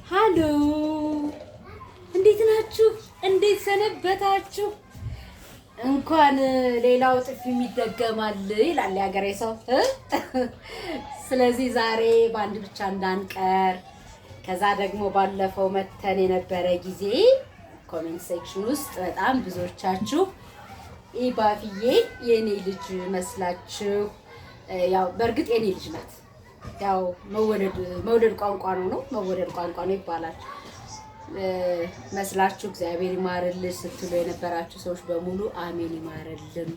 ሃሎ እንዴት ናችሁ? እንዴት ሰነበታችሁ? እንኳን ሌላው ጥፊ የሚደገማል ይላል ያገሬ ሰው። ስለዚህ ዛሬ ባንድ ብቻ እንዳንቀር ከዛ ደግሞ ባለፈው መተን የነበረ ጊዜ ኮሜንት ሴክሽን ውስጥ በጣም ብዙዎቻችሁ ኢባፍዬ የኔ ልጅ መስላችሁ ያው በእርግጥ የኔ ልጅ ናት። ያው መውለድ ቋንቋ ነው መወለድ ቋንቋ ነው ይባላል። መስላችሁ እግዚአብሔር ይማርልሽ ስትሉ የነበራችሁ ሰዎች በሙሉ አሜን ይማርልን።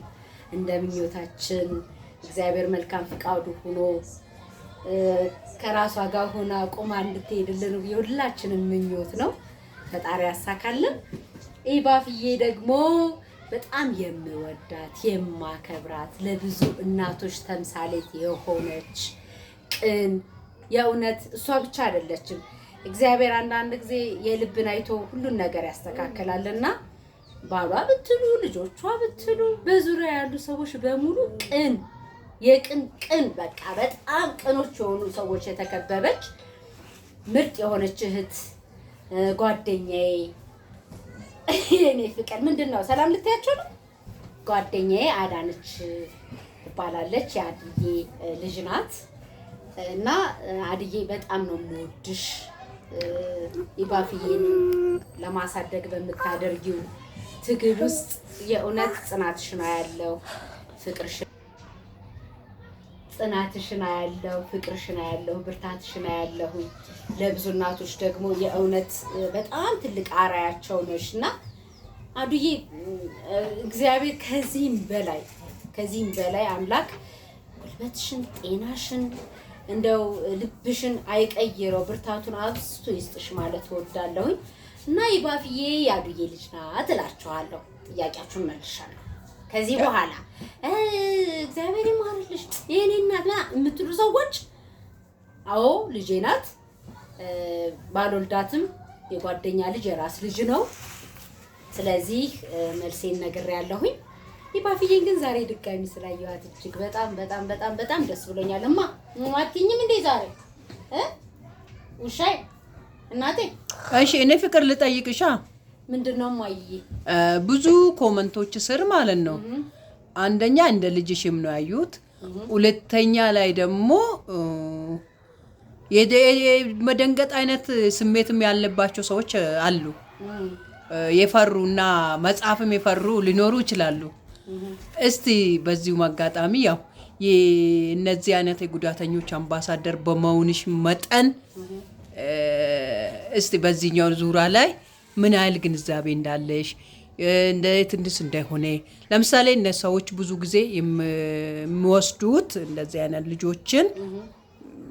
እንደምኞታችን እግዚአብሔር መልካም ፍቃዱ ሆኖ ከራሷ ጋር ሆና ቆማ እንድትሄድልን የሁላችንም ምኞት ነው። ፈጣሪ ያሳካልን። ኢባፍዬ ደግሞ በጣም የምወዳት የማከብራት ለብዙ እናቶች ተምሳሌት የሆነች ቅን የእውነት እሷ ብቻ አይደለችም። እግዚአብሔር አንዳንድ ጊዜ የልብን አይቶ ሁሉን ነገር ያስተካክላልና ባሏ ብትሉ ልጆቿ ብትሉ በዙሪያ ያሉ ሰዎች በሙሉ ቅን በቃ በጣም ቅኖች የሆኑ ሰዎች የተከበበች ምርጥ የሆነች እህት ጓደኛዬ የኔ ፍቅር ምንድነው ሰላም ልትያቸው ነው። ጓደኛዬ አዳነች ትባላለች። የአድዬ ልጅ ናት እና አድዬ በጣም ነው የምወድሽ። ኢባፍዬን ለማሳደግ በምታደርጊው ትግል ውስጥ የእውነት ጽናትሽን አያለው፣ ጽናትሽን አያለው፣ ፍቅርሽን አያለው፣ ብርታትሽን አያለው። ለብዙ እናቶች ደግሞ የእውነት በጣም ትልቅ አራያቸው ነሽና አዱዬ እግዚአብሔር ከዚህም በላይ አምላክ ጉልበትሽን ጤናሽን እንደው ልብሽን አይቀይረው ብርታቱን አብስቶ ይስጥሽ ማለት እወዳለሁኝ። እና ኢባፍዬ የአዱዬ ልጅ ናት እላችኋለሁ። ጥያቄያችሁን መልሻለሁ። ከዚህ በኋላ እግዚአብሔር ይማርልሽ የኔ እናት የምትሉ ሰዎች አዎ ልጄ ናት። ባልወልዳትም የጓደኛ ልጅ የራስ ልጅ ነው። ስለዚህ መልሴን ነግሬያለሁኝ። ኢባፍዬን ግን ዛሬ ድጋሚ ስላየኋት እጅግ በጣም ደስ ብሎኛል። አትይኝም እንዴ ዛሬ ውሻዬ እናቴ? እሺ እኔ ፍቅር ልጠይቅሻ። ምንድነው ማይዬ? ብዙ ኮመንቶች ስር ማለት ነው አንደኛ እንደ ልጅሽም ነው ያዩት፣ ሁለተኛ ላይ ደግሞ የመደንገጥ አይነት ስሜትም ያለባቸው ሰዎች አሉ። የፈሩና መጽሐፍም የፈሩ ሊኖሩ ይችላሉ። እስቲ በዚሁ አጋጣሚ ያው የእነዚህ አይነት የጉዳተኞች አምባሳደር በመሆንሽ መጠን እስቲ በዚህኛው ዙራ ላይ ምን ያህል ግንዛቤ እንዳለሽ እንዴት እንደሆነ ለምሳሌ እነዚህ ሰዎች ብዙ ጊዜ የሚወስዱት እንደዚህ አይነት ልጆችን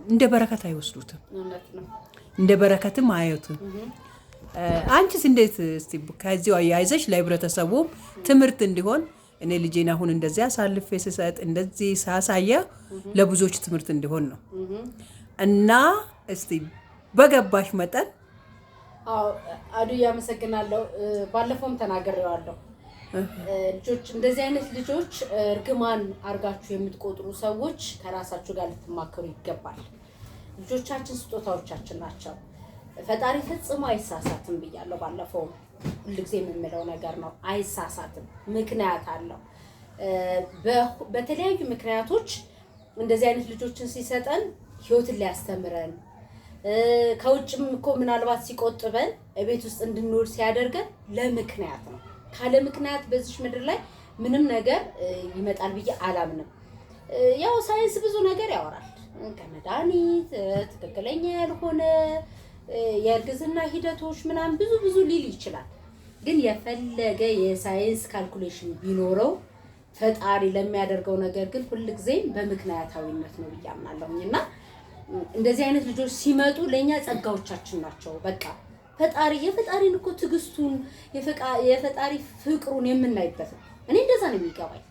እንደ በረከት አይወስዱትም፣ እንደ በረከትም አያዩትም። አንቺስ እንዴት እስቲ ከዚህ አያይዘሽ ለህብረተሰቡ ትምህርት እንዲሆን እኔ ልጄን አሁን እንደዚህ አሳልፌ ስሰጥ እንደዚህ ሳሳያ ለብዙዎች ትምህርት እንዲሆን ነው እና እስቲ በገባሽ መጠን። አዎ አዱዬ አመሰግናለሁ። ባለፈውም ተናግሬዋለሁ። ልጆች እንደዚህ አይነት ልጆች እርግማን አርጋችሁ የምትቆጥሩ ሰዎች ከራሳችሁ ጋር ልትማከሩ ይገባል። ልጆቻችን ስጦታዎቻችን ናቸው። ፈጣሪ ፈጽሞ አይሳሳትም ብያለሁ። ባለፈው ሁልጊዜ የምንለው ነገር ነው። አይሳሳትም፣ ምክንያት አለው። በተለያዩ ምክንያቶች እንደዚህ አይነት ልጆችን ሲሰጠን ህይወትን ሊያስተምረን ከውጭም እኮ ምናልባት ሲቆጥበን ቤት ውስጥ እንድንኖር ሲያደርገን ለምክንያት ነው። ካለ ምክንያት በዚህ ምድር ላይ ምንም ነገር ይመጣል ብዬ አላምንም። ያው ሳይንስ ብዙ ነገር ያወራል። ከመድኃኒት ትክክለኛ ያልሆነ የእርግዝና ሂደቶች ምናምን ብዙ ሊል ይችላል። ግን የፈለገ የሳይንስ ካልኩሌሽን ቢኖረው ፈጣሪ ለሚያደርገው ነገር ግን ሁልጊዜም በምክንያታዊነት ነው ብዬ አምናለሁኝና እንደዚህ አይነት ልጆች ሲመጡ ለኛ ጸጋዎቻችን ናቸው። በቃ የፈጣሪን እኮ ትግስቱን የፈጣሪ ፍቅሩን የምናይበት ነው። እኔ እንደዛ ነው የሚገባኝ።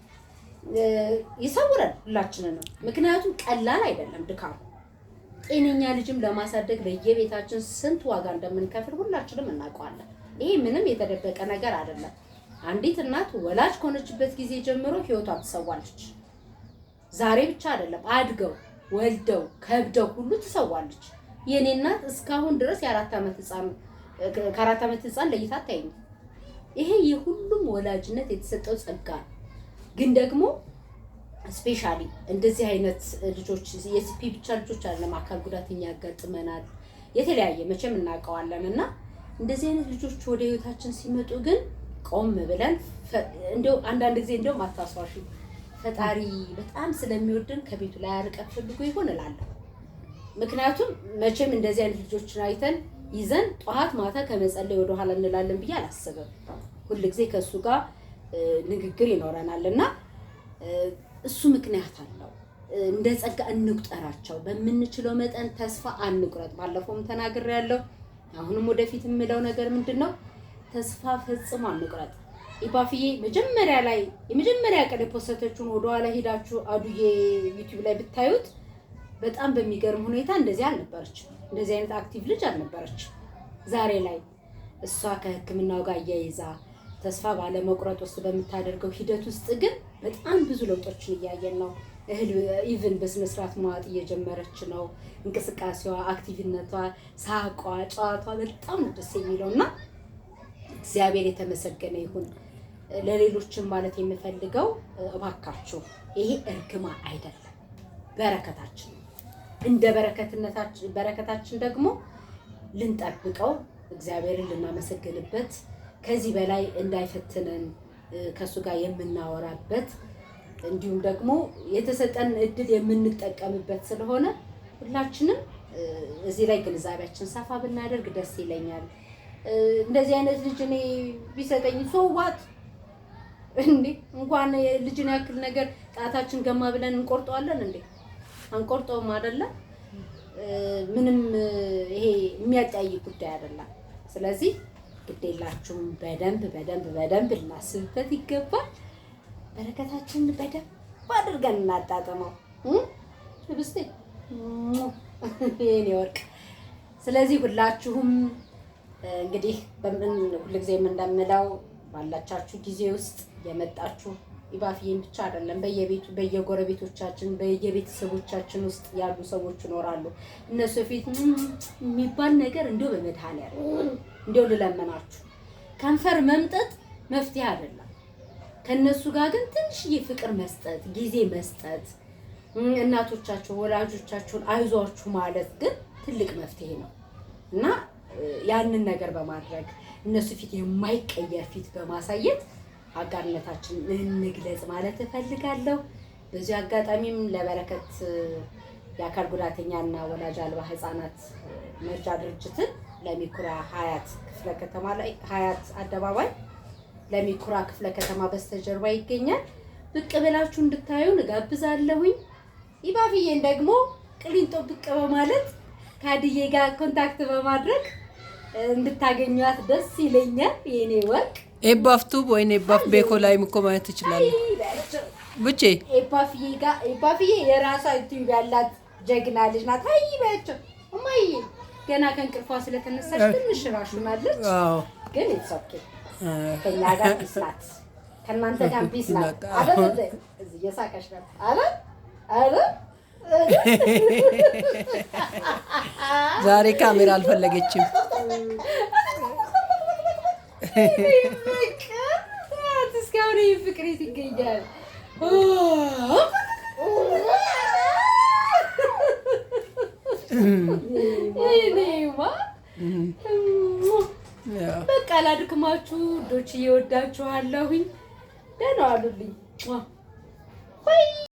ይሰውረን ሁላችንን ነው። ምክንያቱም ቀላል አይደለም ድካሙ። ጤነኛ ልጅም ለማሳደግ በየቤታችን ስንት ዋጋ እንደምንከፍል ሁላችንም እናውቀዋለን። ይሄ ምንም የተደበቀ ነገር አይደለም። አንዲት እናት ወላጅ ከሆነችበት ጊዜ ጀምሮ ህይወቷን ትሰዋለች። ዛሬ ብቻ አይደለም አድገው ወልደው ከብደው ሁሉ ትሰዋለች። የኔ እናት እስካሁን ድረስ ከ4 ዓመት ህፃን ለይታ አታይኝ። ይሄ የሁሉም ወላጅነት የተሰጠው ጸጋ ነው። ግን ደግሞ ስፔሻሊ እንደዚህ አይነት ልጆች የሲፒ ብቻ ልጆች አይደለም፣ አካል ጉዳተኛ ያጋጥመናል የተለያየ መቼም እናውቀዋለን። እና እንደዚህ አይነት ልጆች ወደ ህይወታችን ሲመጡ ግን ቆም ብለን እንደው አንዳንድ ጊዜ እንደው ማታስዋሹ ፈጣሪ በጣም ስለሚወድን ከቤቱ ላይ አርቀት ፈልጎ ይሆን እላለሁ። ምክንያቱም መቼም እንደዚህ አይነት ልጆችን አይተን ይዘን ጧት ማታ ከመጸለይ ወደ ኋላ እንላለን ብዬ አላስብም። ሁልጊዜ ከሱ ጋር ንግግር ይኖረናልና እሱ ምክንያት አለው። እንደ ጸጋ እንቁጠራቸው፣ በምንችለው መጠን ተስፋ አንቁረጥ። ባለፈውም ተናግሬያለሁ። አሁንም ወደፊት የምለው ነገር ምንድነው? ተስፋ ፈጽሞ አንቁረጥ። ኢባፍዬ የመጀመሪያ ቀን የፖስተችውን ወደ ኋላ ሄዳችሁ አዱዬ ዩቲዩብ ላይ ብታዩት በጣም በሚገርም ሁኔታ እንደዚህ አልነበረችም። እንደዚህ አይነት አክቲቭ ልጅ አልነበረችም። ዛሬ ላይ እሷ ከሕክምናው ጋር እያይዛ ተስፋ ባለመቁረጥ ውስጥ በምታደርገው ሂደት ውስጥ ግን በጣም ብዙ ለውጦችን እያየን ነው። እህል ኢቭን በስነ ስርዓት መዋጥ እየጀመረች ነው። እንቅስቃሴዋ፣ አክቲቭነቷ፣ ሳቋ፣ ጨዋቷ በጣም ደስ የሚለውና እግዚአብሔር የተመሰገነ ይሁን። ለሌሎችም ማለት የምፈልገው እባካችሁ ይሄ እርግማ አይደለም፣ በረከታችን ነው። እንደ በረከታችን ደግሞ ልንጠብቀው፣ እግዚአብሔርን ልናመሰግንበት፣ ከዚህ በላይ እንዳይፈትነን ከሱ ጋር የምናወራበት እንዲሁም ደግሞ የተሰጠን እድል የምንጠቀምበት ስለሆነ ሁላችንም እዚህ ላይ ግንዛቤያችን ሰፋ ብናደርግ ደስ ይለኛል። እንደዚህ አይነት ልጅ እኔ ቢሰጠኝ ሶዋት እንዴ እንኳን ልጅን ያክል ነገር ጣታችን ገማ ብለን እንቆርጠዋለን እንዴ? አንቆርጠውም አይደለ? ምንም ይሄ የሚያጠያይ ጉዳይ አይደለም። ስለዚህ ግዴላችሁም በደንብ ልናስብበት ይገባል። በረከታችንን በደንብ አድርገን እናጣጥመው። ልብስቴ የኔ ወርቅ። ስለዚህ ሁላችሁም እንግዲህ ሁልጊዜም እንደምለው ባላቻችሁ ጊዜ ውስጥ የመጣችሁ ኢባፍዬን ብቻ አይደለም፣ በየጎረቤቶቻችን በየቤተሰቦቻችን ውስጥ ያሉ ሰዎች ይኖራሉ። እነሱ ፊት የሚባል ነገር እንደው በመድኃኒዓለም እንደው ልለመናችሁ፣ ከንፈር መምጠጥ መፍትሄ አይደለም። ከነሱ ጋር ግን ትንሽዬ ፍቅር መስጠት፣ ጊዜ መስጠት፣ እናቶቻቸው ወላጆቻቸውን አይዟችሁ ማለት ግን ትልቅ መፍትሄ ነው እና ያንን ነገር በማድረግ እነሱ ፊት የማይቀየር ፊት በማሳየት አጋርነታችን እንግለጽ ማለት እፈልጋለሁ። በዚህ አጋጣሚም ለበረከት የአካል ጉዳተኛና ወላጅ አልባ ህፃናት መርጃ ድርጅትን ለሚኩራ ሀያት ክፍለ ከተማ ላይ ሀያት አደባባይ ለሚኩራ ክፍለ ከተማ በስተጀርባ ይገኛል። ብቅ ብላችሁ እንድታዩ እጋብዛለሁኝ። ኢባፍዬን ደግሞ ቅሊንጦ ብቅ በማለት ከአድዬ ጋር ኮንታክት በማድረግ እንድታገኟት ደስ ይለኛል። የኔ ወርቅ ኤባፍቱ ወይ ኤባፍ ቤኮ ላይ እኮ ማየት ትችላለህ። ብቻ ኤባፍዬ የራሷ ዩቲዩብ ያላት ጀግና ልጅ ናት። አይ በያቸው እማዬ ገና ከእንቅልፏ ስለተነሳች ትንሽ ራሹናለች። ግን ኢትስ ከኛ ጋር ፒስ ናት፣ ከእናንተ ጋር ፒስ ናት አይደል? እዚህ እየሳቀሽ ነው አይደል? ዛሬ ካሜራ አልፈለገችም። እስካሁን ፍቅር ይገኛል። በቃ ላድክማችሁ ዶች እየወዳችኋለሁኝ። ደህና ዋሉልኝ።